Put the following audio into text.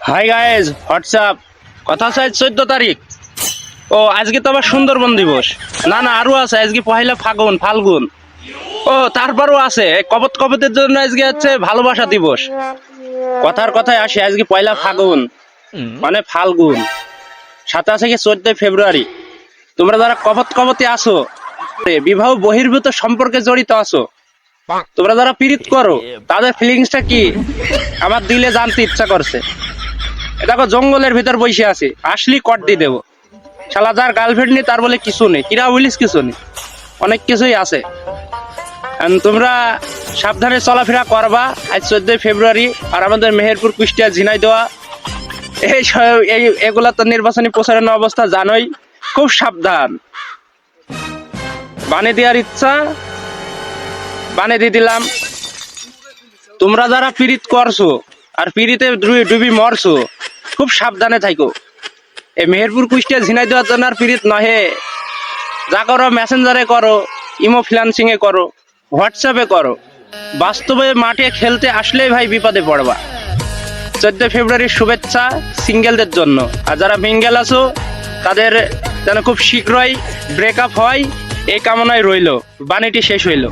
Hi guys WhatsApp কথা আছে 14 তারিখ। ও আজকে তো আবার সুন্দরবন দিবস। না না আরো আছে, আজকে পহেলা ফাল্গুন। ও তারপরও আছে কপত কপতের জন্য আজকে হচ্ছে ভালোবাসা দিবস। কথার কথায় আসে, আজকে পয়লা ফাগুন মানে ফাল্গুন, সাথে আছে কি 14 ফেব্রুয়ারি। তোমরা যারা কপত কপতে আসো, বিবাহ বহির্ভূত সম্পর্কে জড়িত আছো, তোমরা যারা পীড়িত করো, তাদের ফিলিংসটা কি আমার দিলে জানতে ইচ্ছা করছে। দেখো জঙ্গলের ভিতর বসে আছি, আসলি কট দিয়ে দেবো। শালা যার গার্লফ্রেন্ড নেই তার বলে কিছু নেই, কিরা বলিস কিছু নেই, অনেক কিছুই আছে। তোমরা সাবধানে চলাফেরা করবা। আজ 14 ফেব্রুয়ারি, আর আমাদের মেহেরপুর, কুষ্টিয়া, ঝিনাইদহ এগুলা তো নির্বাচনী প্রচারণা অবস্থা জানোই, খুব সাবধান। বানে দেওয়ার ইচ্ছা বানে দিয়ে দিলাম। তোমরা যারা পীড়িত করছো আর পীড়িতে ডুবি মরছো, খুব সাবধানে থাকো। এই মেহেরপুর, কুষ্টিয়া, ঝিনাইদহ জন্য আর পীড়িত নহে। যা করো মেসেঞ্জারে করো, ইমো ফ্রিল্যান্সিং এ করো, হোয়াটসঅ্যাপে করো। বাস্তবে মাঠে খেলতে আসলেই ভাই বিপদে পড়বা। 14 ফেব্রুয়ারির শুভেচ্ছা সিঙ্গেলদের জন্য, আর যারা মিঙ্গেল আছো তাদের যেন খুব শীঘ্রই ব্রেকআপ হয় এই কামনায় রইল। বাণীটি শেষ হইল।